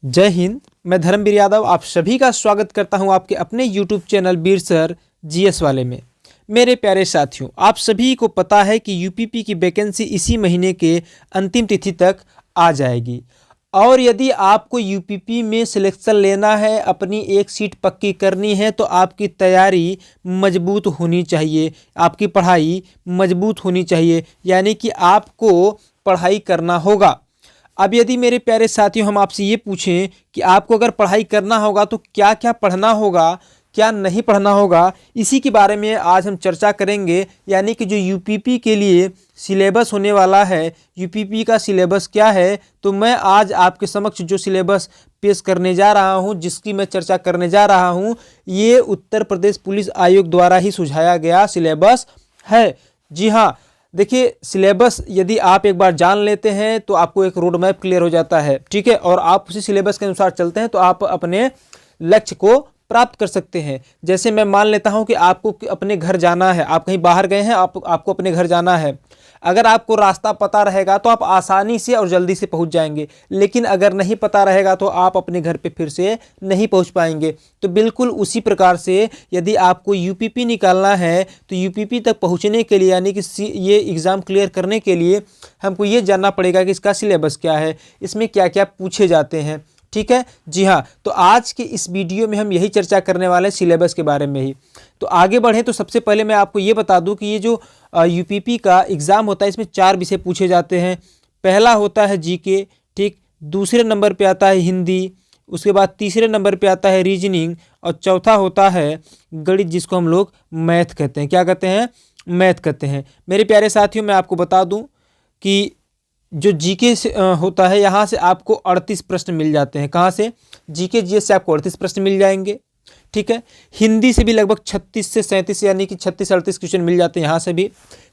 जय हिंद। मैं धर्मवीर यादव आप सभी का स्वागत करता हूं आपके अपने यूट्यूब चैनल वीर सर जीएस वाले में। मेरे प्यारे साथियों, आप सभी को पता है कि यूपीपी की वैकेंसी इसी महीने के अंतिम तिथि तक आ जाएगी और यदि आपको यूपीपी में सिलेक्शन लेना है, अपनी एक सीट पक्की करनी है, तो आपकी तैयारी मजबूत होनी चाहिए, आपकी पढ़ाई मजबूत होनी चाहिए, यानी कि आपको पढ़ाई करना होगा। अब यदि मेरे प्यारे साथियों हम आपसे ये पूछें कि आपको अगर पढ़ाई करना होगा तो क्या क्या पढ़ना होगा, क्या नहीं पढ़ना होगा, इसी के बारे में आज हम चर्चा करेंगे। यानी कि जो यूपीपी के लिए सिलेबस होने वाला है, यूपीपी का सिलेबस क्या है, तो मैं आज आपके समक्ष जो सिलेबस पेश करने जा रहा हूं, जिसकी मैं चर्चा करने जा रहा हूं, ये उत्तर प्रदेश पुलिस आयोग द्वारा ही सुझाया गया सिलेबस है। जी हाँ, देखिए, सिलेबस यदि आप एक बार जान लेते हैं तो आपको एक रोड मैप क्लियर हो जाता है, ठीक है, और आप उसी सिलेबस के अनुसार चलते हैं तो आप अपने लक्ष्य को प्राप्त कर सकते हैं। जैसे मैं मान लेता हूं कि आपको अपने घर जाना है, आप कहीं बाहर गए हैं, आपको अपने घर जाना है। अगर आपको रास्ता पता रहेगा तो आप आसानी से और जल्दी से पहुंच जाएंगे, लेकिन अगर नहीं पता रहेगा तो आप अपने घर पे फिर से नहीं पहुंच पाएंगे। तो बिल्कुल उसी प्रकार से यदि आपको यूपीपी निकालना है तो यूपीपी तक पहुंचने के लिए, यानी कि ये एग्ज़ाम क्लियर करने के लिए हमको ये जानना पड़ेगा कि इसका सिलेबस क्या है, इसमें क्या क्या पूछे जाते हैं। ठीक है, जी हाँ, तो आज के इस वीडियो में हम यही चर्चा करने वाले हैं सिलेबस के बारे में ही। तो आगे बढ़ें तो सबसे पहले मैं आपको ये बता दूं कि ये जो यूपीपी का एग्ज़ाम होता है, इसमें 4 विषय पूछे जाते हैं। पहला होता है जीके, ठीक, दूसरे नंबर पे आता है हिंदी, उसके बाद तीसरे नंबर पे आता है रीजनिंग और चौथा होता है गणित, जिसको हम लोग मैथ कहते हैं। क्या कहते हैं? मैथ कहते हैं। मेरे प्यारे साथियों, मैं आपको बता दूँ कि जो जीके से होता है, यहाँ से आपको 38 प्रश्न मिल जाते हैं। कहाँ से? जीके जीएस से आपको 38 प्रश्न मिल जाएंगे, ठीक है। हिंदी से भी लगभग 36 से 37 यानी कि 36-38 क्वेश्चन मिल जाते हैं यहाँ से भी।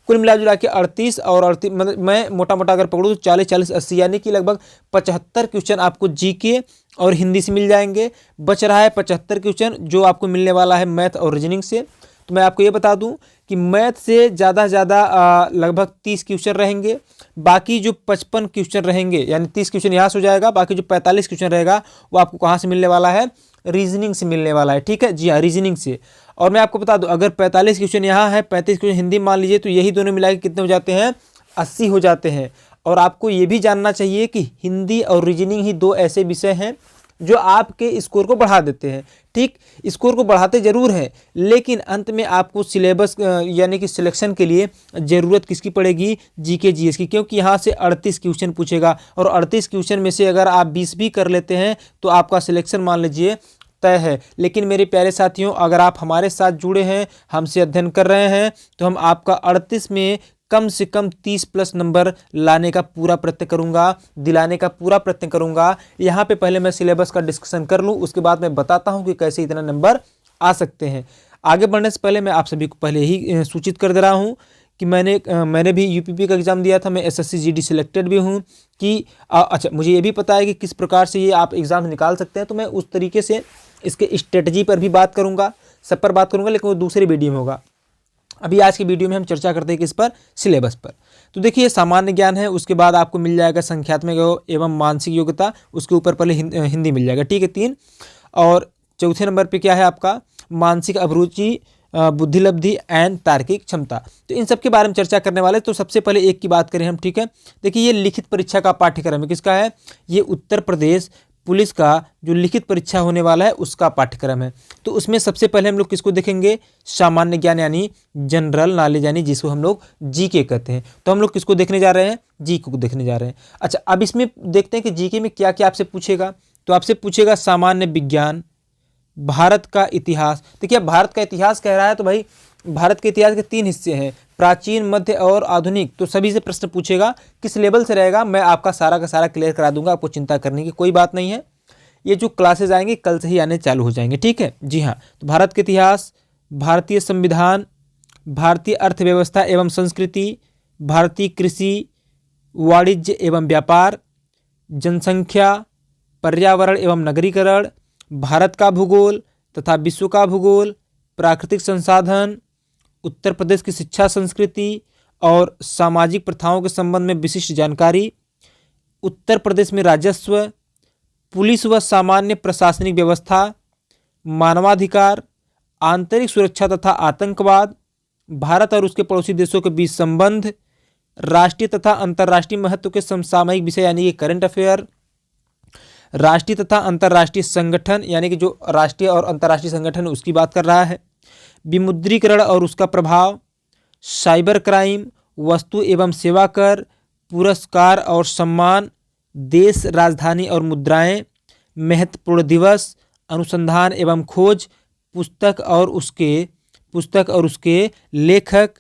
कुल मिला जुला के 38 और 38, मतलब मैं मोटा मोटा अगर पकड़ूँ तो 40-40-80 यानी कि लगभग 75 क्वेश्चन आपको जीके और हिंदी से मिल जाएंगे। बच रहा है 75 क्वेश्चन जो आपको मिलने वाला है मैथ और रीजनिंग से। तो मैं आपको ये बता दूं कि मैथ से ज़्यादा से ज़्यादा लगभग 30 क्वेश्चन रहेंगे। बाकी जो 55 क्वेश्चन रहेंगे, यानी 30 क्वेश्चन यहाँ से हो जाएगा, बाकी जो 45 क्वेश्चन रहेगा वो आपको कहाँ से मिलने वाला है? रीजनिंग से मिलने वाला है, ठीक है, जी हाँ, रीजनिंग से। और मैं आपको बता दूं, अगर 45 क्वेश्चन यहाँ है, 35 क्वेश्चन हिंदी मान लीजिए, तो यही दोनों मिला के कितने हो जाते हैं? 80 हो जाते हैं। और आपको ये भी जानना चाहिए कि हिंदी और रीजनिंग ही 2 ऐसे विषय हैं जो आपके स्कोर को बढ़ा देते हैं। ठीक, स्कोर को बढ़ाते जरूर हैं, लेकिन अंत में आपको सिलेबस यानी कि सिलेक्शन के लिए ज़रूरत किसकी पड़ेगी? जीके जीएस की, क्योंकि यहाँ से 38 क्वेश्चन पूछेगा और 38 क्वेश्चन में से अगर आप 20 भी कर लेते हैं तो आपका सिलेक्शन मान लीजिए तय है। लेकिन मेरे प्यारे साथियों, अगर आप हमारे साथ जुड़े हैं, हमसे अध्ययन कर रहे हैं, तो हम आपका 38 में कम से कम 30 प्लस नंबर लाने का पूरा प्रयत्न करूंगा, दिलाने का पूरा प्रयत्न करूंगा। यहाँ पे पहले मैं सिलेबस का डिस्कशन कर लूँ, उसके बाद मैं बताता हूँ कि कैसे इतना नंबर आ सकते हैं। आगे बढ़ने से पहले मैं आप सभी को पहले ही सूचित कर दे रहा हूँ कि मैंने भी यूपीपी का एग्ज़ाम दिया था, मैं एसएससी जीडी सिलेक्टेड भी हूँ। कि अच्छा, मुझे ये भी पता है कि किस प्रकार से ये आप एग्ज़ाम निकाल सकते हैं, तो मैं उस तरीके से इसके स्ट्रेटजी पर भी बात करूँगा, सब पर बात करूँगा, लेकिन वो दूसरे वीडियो में होगा। अभी आज की वीडियो में हम चर्चा करते हैं किस पर? सिलेबस पर। तो देखिए, सामान्य ज्ञान है, उसके बाद आपको मिल जाएगा संख्यात्मक एवं मानसिक योग्यता, उसके ऊपर पहले हिंदी मिल जाएगा, ठीक है, 3। और चौथे नंबर पे क्या है आपका? मानसिक अभिरुचि, बुद्धिलब्धि एंड तार्किक क्षमता। तो इन सब के बारे में चर्चा करने वाले। तो सबसे पहले एक की बात करें हम, ठीक है। देखिए, ये लिखित परीक्षा का पाठ्यक्रम है। किसका है? ये उत्तर प्रदेश पुलिस का जो लिखित परीक्षा होने वाला है उसका पाठ्यक्रम है। तो उसमें सबसे पहले हम लोग किसको देखेंगे? सामान्य ज्ञान यानी जनरल नॉलेज, यानी जिसको हम लोग जीके कहते हैं। तो हम लोग किसको देखने जा रहे हैं? जीके को देखने जा रहे हैं। अच्छा, अब इसमें देखते हैं कि जीके में क्या क्या आपसे पूछेगा। तो आपसे पूछेगा सामान्य विज्ञान, भारत का इतिहास। देखिए, भारत का इतिहास कह रहा है तो भाई भारत के इतिहास के 3 हिस्से हैं, प्राचीन, मध्य और आधुनिक। तो सभी से प्रश्न पूछेगा। किस लेवल से रहेगा मैं आपका सारा का सारा क्लियर करा दूंगा, आपको चिंता करने की कोई बात नहीं है। ये जो क्लासेज आएंगे कल से ही आने चालू हो जाएंगे, ठीक है, जी हाँ। तो भारत के इतिहास, भारतीय संविधान, भारतीय अर्थव्यवस्था एवं संस्कृति, भारतीय कृषि, वाणिज्य एवं व्यापार, जनसंख्या, पर्यावरण एवं नगरीकरण, भारत का भूगोल तथा विश्व का भूगोल, प्राकृतिक संसाधन, उत्तर प्रदेश की शिक्षा संस्कृति और सामाजिक प्रथाओं के संबंध में विशिष्ट जानकारी, उत्तर प्रदेश में राजस्व, पुलिस व सामान्य प्रशासनिक व्यवस्था, मानवाधिकार, आंतरिक सुरक्षा तथा आतंकवाद, भारत और उसके पड़ोसी देशों के बीच संबंध, राष्ट्रीय तथा अंतर्राष्ट्रीय महत्व के समसामयिक विषय यानी कि करंट अफेयर, राष्ट्रीय तथा अंतर्राष्ट्रीय संगठन यानी कि जो राष्ट्रीय और अंतर्राष्ट्रीय संगठन उसकी बात कर रहा है, विमुद्रीकरण और उसका प्रभाव, साइबर क्राइम, वस्तु एवं सेवा कर, पुरस्कार और सम्मान, देश राजधानी और मुद्राएं, महत्वपूर्ण दिवस, अनुसंधान एवं खोज, पुस्तक और उसके लेखक,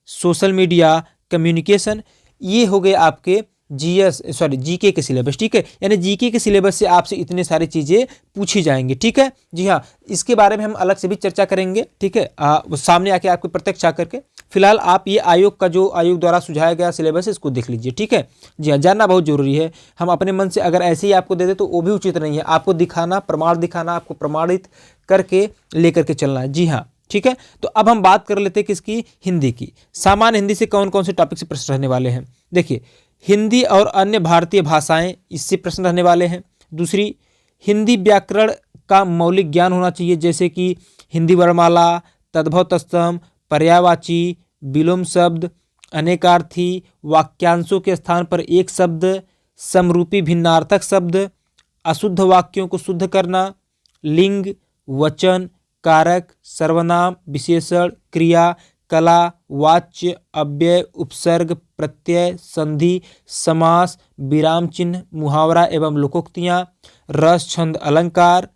सोशल मीडिया, कम्युनिकेशन। ये हो गए आपके जीके के सिलेबस। ठीक है, यानी जीके के सिलेबस से आपसे इतने सारी चीज़ें पूछी जाएंगी। ठीक है जी हाँ, इसके बारे में हम अलग से भी चर्चा करेंगे। ठीक है, वो सामने आके आपको प्रत्यक्ष आकर के। फिलहाल आप ये आयोग द्वारा सुझाया गया सिलेबस है इसको देख लीजिए। ठीक है जी हाँ, जानना बहुत जरूरी है। हम अपने मन से अगर ऐसे ही आपको दे दे तो वो भी उचित नहीं है। आपको दिखाना, प्रमाण दिखाना, आपको प्रमाणित करके लेकर के चलना है। जी हाँ ठीक है, तो अब हम बात कर लेते हैं किसकी, हिंदी की। सामान्य हिंदी से कौन कौन से टॉपिक से प्रश्न रहने वाले हैं। देखिए, हिंदी और अन्य भारतीय भाषाएं, इससे प्रश्न रहने वाले हैं। दूसरी, हिंदी व्याकरण का मौलिक ज्ञान होना चाहिए, जैसे कि हिंदी वर्णमाला, तद्भव तत्सम, पर्यायवाची, विलोम शब्द, अनेकार्थी, वाक्यांशों के स्थान पर एक शब्द, समरूपी भिन्नार्थक शब्द, अशुद्ध वाक्यों को शुद्ध करना, लिंग, वचन, कारक, सर्वनाम, विशेषण, क्रिया, कला, वाच्य, अव्यय, उपसर्ग, प्रत्यय, संधि, समास, विराम चिन्ह, मुहावरा एवं लोकोक्तियाँ, रस, छंद, अलंकार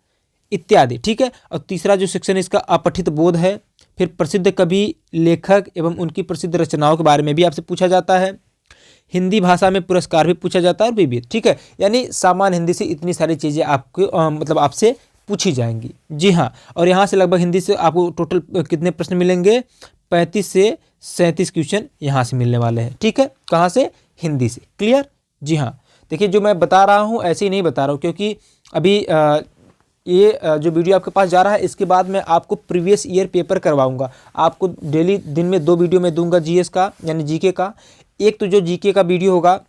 इत्यादि। ठीक है, और तीसरा जो सेक्शन है इसका अपठित बोध है। फिर प्रसिद्ध कवि, लेखक एवं उनकी प्रसिद्ध रचनाओं के बारे में भी आपसे पूछा जाता है। हिंदी भाषा में पुरस्कार भी पूछा जाता है और विविध। ठीक है, यानी सामान्य हिंदी से इतनी सारी चीज़ें आपको मतलब आपसे पूछी जाएंगी। जी हाँ, और यहाँ से लगभग हिंदी से आपको टोटल कितने प्रश्न मिलेंगे, 35 से 37 क्वेश्चन यहाँ से मिलने वाले हैं। ठीक है, कहाँ से, हिंदी से। क्लियर। जी हाँ, देखिए जो मैं बता रहा हूँ ऐसे ही नहीं बता रहा हूँ, क्योंकि अभी ये जो वीडियो आपके पास जा रहा है इसके बाद मैं आपको प्रीवियस ईयर पेपर करवाऊंगा। आपको डेली दिन में 2 वीडियो मैं दूंगा जीएस का यानी जीके का। एक तो जो जीके का वीडियो होगा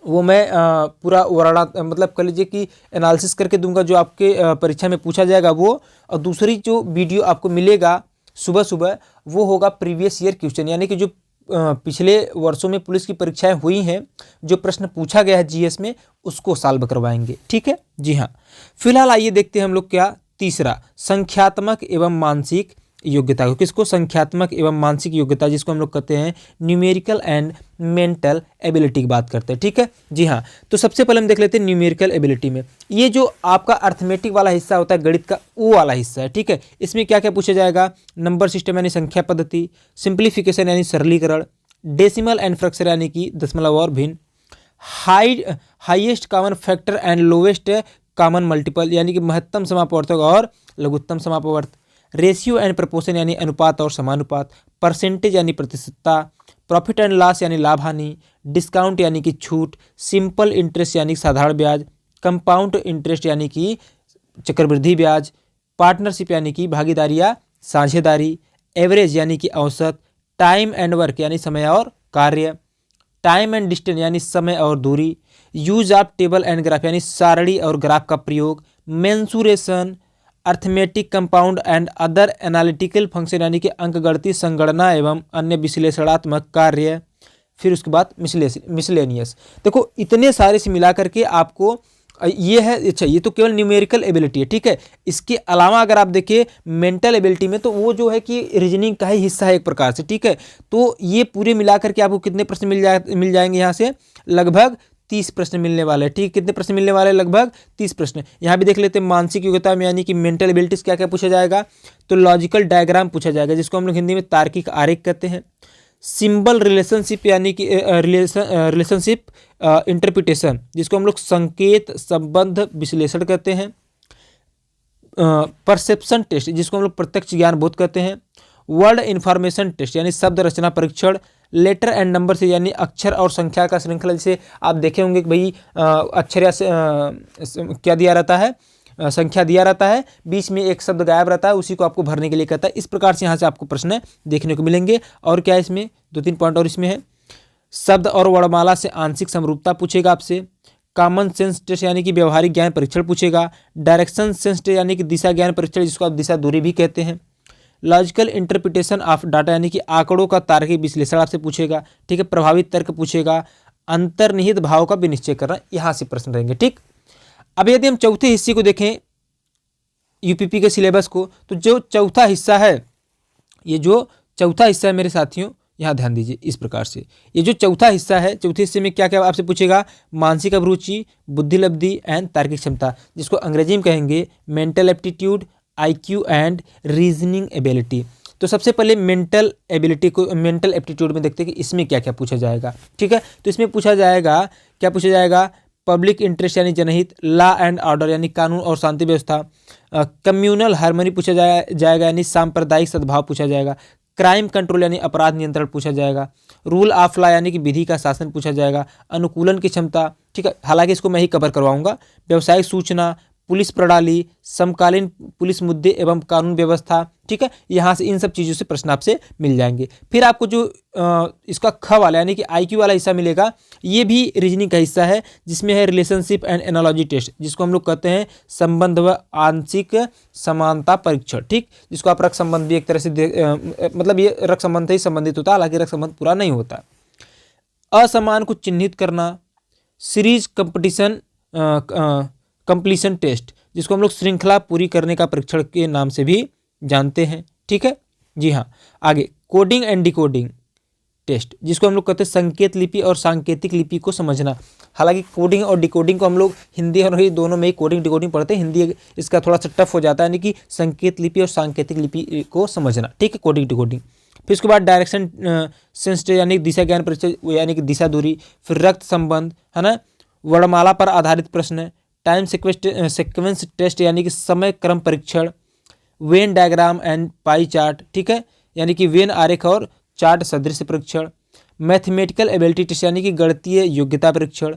वो मैं पूरा वर्णा मतलब कर लीजिए कि एनालिसिस करके दूंगा, जो आपके परीक्षा में पूछा जाएगा वो। और दूसरी जो वीडियो आपको मिलेगा सुबह सुबह वो होगा प्रीवियस ईयर क्वेश्चन, यानी कि जो पिछले वर्षों में पुलिस की परीक्षाएं हुई हैं, जो प्रश्न पूछा गया है जीएस में, उसको सॉल्व करवाएंगे। ठीक है जी हाँ, फिलहाल आइए देखते हैं हम लोग क्या, तीसरा संख्यात्मक एवं मानसिक योग्यता को। किसको, संख्यात्मक एवं मानसिक योग्यता, जिसको हम लोग कहते हैं न्यूमेरिकल एंड मेंटल एबिलिटी की बात करते हैं। ठीक है जी हाँ, तो सबसे पहले हम देख लेते हैं न्यूमेरिकल एबिलिटी में। ये जो आपका अर्थमेटिक वाला हिस्सा होता है, गणित का वो वाला हिस्सा है। ठीक है, इसमें क्या क्या पूछा जाएगा, नंबर सिस्टम यानी संख्या पद्धति, सिंप्लीफिकेशन यानी सरलीकरण, डेसिमल एंड फ्रैक्शन यानी कि दशमलव और भिन्न, highest common factor and lowest common multiple यानी कि महत्तम समापवर्तक और लघुत्तम समापवर्त, रेशियो एंड प्रपोर्शन यानी अनुपात और समानुपात, परसेंटेज यानी प्रतिशतता, प्रॉफिट एंड लॉस यानी लाभ हानि, डिस्काउंट यानी कि छूट, सिंपल इंटरेस्ट यानी साधारण ब्याज, कंपाउंड इंटरेस्ट यानी कि चक्रवृद्धि ब्याज, पार्टनरशिप यानी कि भागीदारी या साझेदारी, एवरेज यानी कि औसत, टाइम एंड वर्क यानी समय और कार्य, टाइम एंड डिस्टेंस यानी समय और दूरी, use of table and graph यानी सारणी और ग्राफ का प्रयोग, mensuration, arithmetic compound and other analytical function यानी कि अंकगणितीय संगणना एवं अन्य विश्लेषणात्मक कार्य, फिर उसके बाद मिसलेनियस। देखो इतने सारे से मिला करके आपको ये है। अच्छा, ये तो केवल न्यूमेरिकल एबिलिटी है। ठीक है, इसके अलावा अगर आप देखिए मेंटल एबिलिटी में, तो वो जो है कि रीजनिंग का ही हिस्सा है एक प्रकार से। ठीक है, तो ये पूरे मिला करके आपको कितने प्रश्न मिल जाएंगे, यहाँ से लगभग 30 प्रश्न मिलने वाले हैं। ठीक, कितने प्रश्न मिलने वाले हैं, लगभग 30 प्रश्न। यहाँ भी देख लेते हैं मानसिक योग्यता में यानी कि मेंटल एबिलिटीज क्या क्या पूछा जाएगा, तो लॉजिकल डायग्राम पूछा जाएगा, जिसको हम लोग हिंदी में तार्किक आरेख कहते हैं, सिंबल रिलेशनशिप यानी कि रिलेशनशिप इंटरप्रिटेशन, जिसको हम लोग संकेत संबंध विश्लेषण कहते हैं, परसेप्शन टेस्ट, जिसको हम लोग प्रत्यक्ष ज्ञान बोध कहते हैं, वर्ड इंफॉर्मेशन टेस्ट यानी शब्द रचना परीक्षण, लेटर एंड नंबर से यानी अक्षर और संख्या का श्रृंखला, जैसे आप देखे होंगे कि भाई अक्षर या क्या दिया रहता है, संख्या दिया रहता है, बीच में एक शब्द गायब रहता है, उसी को आपको भरने के लिए कहता है। इस प्रकार से यहाँ से आपको प्रश्न देखने को मिलेंगे। और क्या है इसमें, 2-3 पॉइंट और इसमें है, शब्द और वर्णमाला से आंशिक समरूपता पूछेगा आपसे, कॉमन सेंस टेस्ट यानी कि व्यवहारिक ज्ञान परीक्षण पूछेगा। डायरेक्शन सेंस टेस्ट यानी कि दिशा ज्ञान परीक्षण, जिसको आप दिशा दूरी भी कहते हैं। लॉजिकल इंटरप्रिटेशन ऑफ डाटा यानी कि आंकड़ों का तार्किक विश्लेषण आपसे पूछेगा, ठीक है। प्रभावी तर्क पूछेगा। अंतर्निहित भाव का विनिश्चय करना, यहाँ से प्रश्न रहेंगे, ठीक। अब यदि हम चौथे हिस्से को देखें यूपीपी के सिलेबस को, तो जो चौथा हिस्सा है, ये जो चौथा हिस्सा है मेरे साथियों, यहाँ ध्यान दीजिए इस प्रकार से। ये जो चौथा हिस्सा है, चौथे हिस्से में क्या क्या आपसे पूछेगा, मानसिक अभिरुचि, बुद्धिलब्धि एंड तार्किक क्षमता, जिसको अंग्रेजी में कहेंगे mental aptitude, IQ and reasoning ability. तो सबसे पहले मेंटल एबिलिटी को, मेंटल एप्टीट्यूड में देखते हैं कि इसमें क्या क्या पूछा जाएगा, ठीक है। तो इसमें पूछा जाएगा, क्या पूछा जाएगा, पब्लिक इंटरेस्ट यानी जनहित, लॉ एंड ऑर्डर यानी कानून और शांति व्यवस्था, कम्युनल हार्मनी पूछा जाएगा यानी सांप्रदायिक सद्भाव पूछा जाएगा, क्राइम कंट्रोल यानी अपराध नियंत्रण पूछा जाएगा, रूल ऑफ लॉ यानी कि विधि का शासन पूछा जाएगा, अनुकूलन की क्षमता, ठीक है, हालांकि इसको मैं ही कवर करवाऊंगा, व्यावसायिक सूचना, पुलिस प्रणाली, समकालीन पुलिस मुद्दे एवं कानून व्यवस्था, ठीक है। यहाँ से इन सब चीज़ों से प्रश्न आपसे मिल जाएंगे। फिर आपको जो इसका ख वाला यानी कि आईक्यू वाला हिस्सा मिलेगा, ये भी रीजनिंग का हिस्सा है, जिसमें है रिलेशनशिप एंड एनालॉजी टेस्ट, जिसको हम लोग कहते हैं संबंध व आंशिक समानता परीक्षण, ठीक, जिसको आप रक्त संबंध भी एक तरह से मतलब ये रक्त संबंध से ही संबंधित होता है, हालांकि रक्त संबंध पूरा नहीं होता। असमान को चिन्हित करना, सीरीज कंपटीशन कंप्लीशन टेस्ट, जिसको हम लोग श्रृंखला पूरी करने का परीक्षण के नाम से भी जानते हैं, ठीक है। जी हाँ, आगे कोडिंग एंड डिकोडिंग टेस्ट, जिसको हम लोग कहते हैं संकेत लिपि और सांकेतिक लिपि को समझना। हालांकि कोडिंग और डिकोडिंग को हम लोग हिंदी और अंग्रेजी दोनों में ही कोडिंग डिकोडिंग पढ़ते हैं, हिंदी इसका थोड़ा सा टफ हो जाता है, यानी कि संकेत लिपि और सांकेतिक लिपि को समझना, ठीक है, कोडिंग डिकोडिंग। फिर उसके बाद डायरेक्शन सेंस टेस्ट यानी दिशा ज्ञान परीक्षण यानी कि दिशा दूरी, फिर रक्त संबंध, है ना, वर्णमाला पर आधारित प्रश्न, टाइम सीक्वेंस टेस्ट यानी कि समय क्रम परीक्षण, Venn diagram and pie chart, ठीक है, यानी कि वेन आरेख और चार्ट सदृश परीक्षण, मैथमेटिकल एबिलिटी टेस्ट यानी कि गणितीय योग्यता परीक्षण,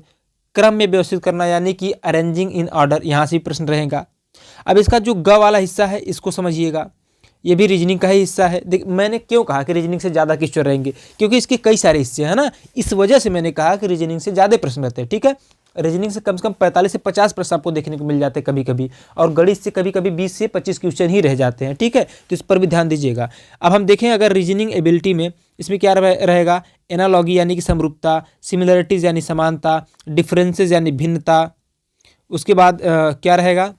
क्रम में व्यवस्थित करना यानी कि अरेंजिंग इन ऑर्डर, यहाँ से भी प्रश्न रहेगा। अब इसका जो ग वाला हिस्सा है इसको समझिएगा, ये भी रीजनिंग का ही हिस्सा है। देख मैंने क्यों कहा कि रीजनिंग से ज़्यादा क्वेश्चन रहेंगे, क्योंकि इसके कई सारे हिस्से हैं ना, इस वजह से मैंने कहा कि रीजनिंग से ज़्यादा प्रश्न रहते हैं, ठीक है। रीजनिंग से कम 45 से 50 प्रश्न आपको देखने को मिल जाते हैं कभी कभी, और गणित से कभी कभी 20 से 25 क्वेश्चन ही रह जाते हैं, ठीक है। तो इस पर भी ध्यान दीजिएगा। अब हम देखें अगर रीजनिंग एबिलिटी में, इसमें क्या रहेगा, एनालॉगी यानी कि समरूपता, सिमिलरिटीज़ यानी समानता, डिफरेंसेस यानी भिन्नता, उसके बाद क्या रहेगा,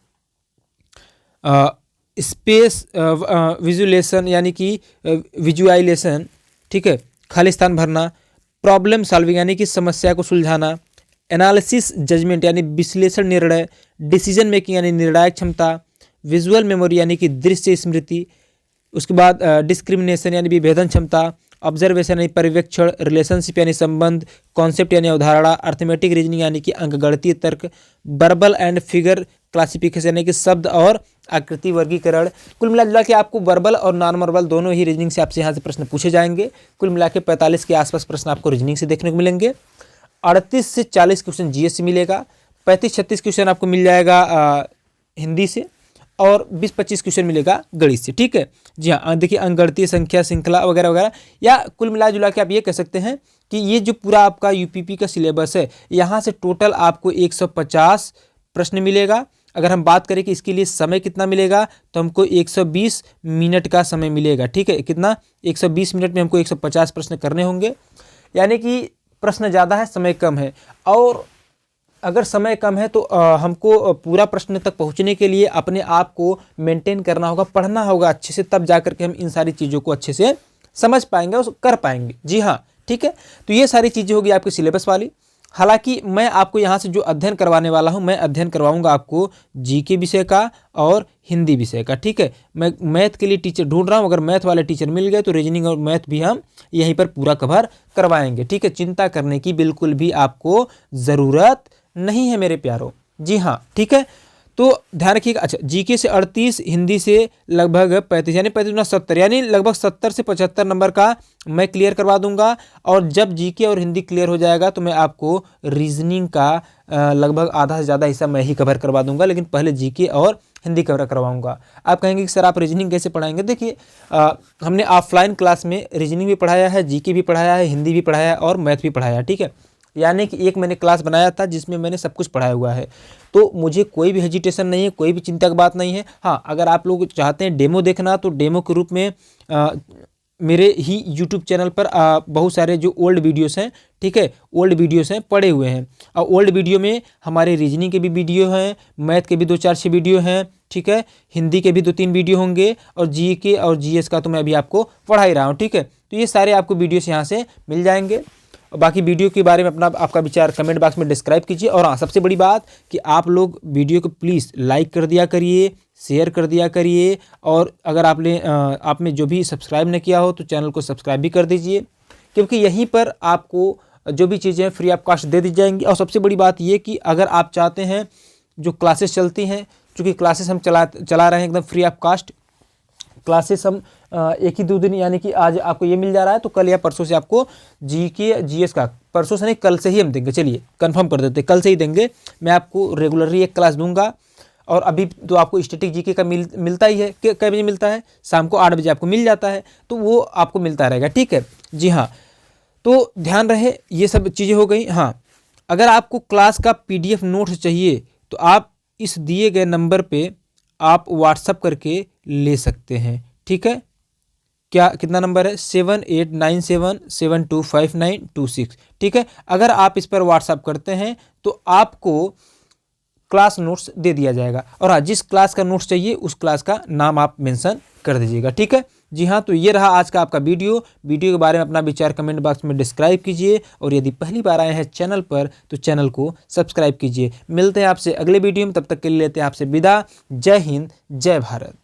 स्पेस विजुलेशन यानी कि विजुअलाइजेशन, ठीक है, खाली स्थान भरना, प्रॉब्लम सॉल्विंग यानी कि समस्या को सुलझाना, एनालिसिस जजमेंट यानी विश्लेषण निर्णय, डिसीजन मेकिंग यानी निर्णायक क्षमता, विजुअल मेमोरी यानी कि दृश्य स्मृति, उसके बाद डिस्क्रिमिनेशन यानी विभेदन क्षमता, ऑब्जर्वेशन यानी पर्यवेक्षण, रिलेशनशिप यानी संबंध, कॉन्सेप्ट यानी अवधारणा, अर्थमेटिक रीजनिंग यानी कि अंकगणितीय तर्क, वर्बल एंड फिगर क्लासिफिकेशन यानी कि शब्द और आकृति वर्गीकरण। कुल मिला के आपको वर्बल और नॉन वर्बल दोनों ही रीजनिंग से आपसे यहाँ से प्रश्न पूछे जाएंगे। कुल मिला के 45 के आसपास प्रश्न आपको रीजनिंग से देखने को मिलेंगे। 38 से 40 क्वेश्चन जीएस से मिलेगा, 35-36 क्वेश्चन आपको मिल जाएगा हिंदी से, और 20-25 क्वेश्चन मिलेगा गणित से, ठीक है। जी हाँ, देखिए अंकगणितीय संख्या श्रृंखला वगैरह वगैरह, या कुल मिला जुला के आप ये कह सकते हैं कि ये जो पूरा आपका यूपीपी का सिलेबस है, यहाँ से टोटल आपको 150 प्रश्न मिलेगा। अगर हम बात करें कि इसके लिए समय कितना मिलेगा, तो हमको 120 मिनट का समय मिलेगा, ठीक है। कितना, 120 मिनट में हमको 150 प्रश्न करने होंगे, यानी कि प्रश्न ज़्यादा है, समय कम है। और अगर समय कम है तो हमको पूरा प्रश्न तक पहुंचने के लिए अपने आप को मेंटेन करना होगा, पढ़ना होगा अच्छे से, तब जा करके हम इन सारी चीज़ों को अच्छे से समझ पाएंगे और कर पाएंगे। जी हाँ, ठीक है। तो ये सारी चीज़ें होगी आपके सिलेबस वाली। हालांकि मैं आपको यहाँ से जो अध्ययन करवाने वाला हूँ, मैं अध्ययन करवाऊँगा आपको जीके विषय का और हिंदी विषय का, ठीक है। मैं मैथ के लिए टीचर ढूंढ रहा हूँ, अगर मैथ वाले टीचर मिल गए तो रीजनिंग और मैथ भी हम यहीं पर पूरा कवर करवाएंगे, ठीक है। चिंता करने की बिल्कुल भी आपको ज़रूरत नहीं है मेरे प्यारों। जी हाँ, ठीक है। तो ध्यान रखिएगा। अच्छा, जीके से 38, हिंदी से लगभग 35, यानी 35 × 70, यानी लगभग 70 से 75 नंबर का मैं क्लियर करवा दूंगा। और जब जीके और हिंदी क्लियर हो जाएगा तो मैं आपको रीजनिंग का लगभग आधा से ज़्यादा हिस्सा मैं ही कवर करवा दूंगा, लेकिन पहले जीके और हिंदी कवर करवाऊंगा। आप कहेंगे कि सर आप रीजनिंग कैसे पढ़ाएंगे? देखिए, हमने ऑफलाइन क्लास में रीजनिंग भी पढ़ाया है, जीके भी पढ़ाया है, हिंदी भी पढ़ाया है और मैथ भी पढ़ाया है, ठीक है। यानी कि एक मैंने क्लास बनाया था जिसमें मैंने सब कुछ पढ़ाया हुआ है। तो मुझे कोई भी हेजिटेशन नहीं है, कोई भी चिंता की बात नहीं है। हाँ, अगर आप लोग चाहते हैं डेमो देखना तो डेमो के रूप में मेरे ही यूट्यूब चैनल पर बहुत सारे जो ओल्ड वीडियोस हैं, ठीक है, ओल्ड वीडियोस हैं पड़े हुए हैं। और ओल्ड वीडियो में हमारे रीजनिंग के भी वीडियो हैं, मैथ के भी 2-4-6 वीडियो हैं, ठीक है, हिंदी के भी 2-3 वीडियो होंगे, और जी के और जीएस का तो मैं अभी आपको पढ़ा ही रहा हूँ, ठीक है। तो ये सारे आपको वीडियोस यहाँ से मिल जाएंगे। बाकी वीडियो के बारे में आपका विचार कमेंट बॉक्स में डिस्क्राइब कीजिए। और हाँ, सबसे बड़ी बात कि आप लोग वीडियो को प्लीज़ लाइक कर दिया करिए, शेयर कर दिया करिए, और अगर आपने जो भी सब्सक्राइब नहीं किया हो तो चैनल को सब्सक्राइब भी कर दीजिए, क्योंकि यहीं पर आपको जो भी चीज़ें फ्री ऑफ कॉस्ट दे दी जाएंगी। और सबसे बड़ी बात ये कि अगर आप चाहते हैं जो क्लासेस चलती हैं, चूँकि क्लासेस हम चला रहे हैं एकदम फ्री ऑफ कॉस्ट, क्लासेस हम 1 ही 2 दिन, यानी कि आज आपको ये मिल जा रहा है तो कल या परसों से आपको जी के जीएस का, परसों से नहीं कल से ही हम देंगे। चलिए कंफर्म कर देते हैं, कल से ही देंगे। मैं आपको रेगुलरली एक क्लास दूंगा। और अभी तो आपको स्टैटिक जीके का मिलता ही है, कै बजे मिलता है, शाम को 8 बजे आपको मिल जाता है, तो वो आपको मिलता रहेगा, ठीक है जी। हाँ, तो ध्यान रहे, ये सब चीज़ें हो गई। हाँ, अगर आपको क्लास का PDF नोट्स चाहिए तो आप इस दिए गए नंबर पे आप व्हाट्सअप करके ले सकते हैं, ठीक है। कितना नंबर है? 7897725926, ठीक है। अगर आप इस पर व्हाट्सअप करते हैं तो आपको क्लास नोट्स दे दिया जाएगा। और हाँ, जिस क्लास का नोट्स चाहिए उस क्लास का नाम आप मेंशन कर दीजिएगा, ठीक है जी। हाँ, तो ये रहा आज का आपका वीडियो के बारे में अपना विचार कमेंट बॉक्स में डिस्क्राइब कीजिए। और यदि पहली बार आए हैं चैनल पर तो चैनल को सब्सक्राइब कीजिए। मिलते हैं आपसे अगले वीडियो में, तब तक के लिए लेते हैं आपसे विदा। जय हिंद, जय भारत।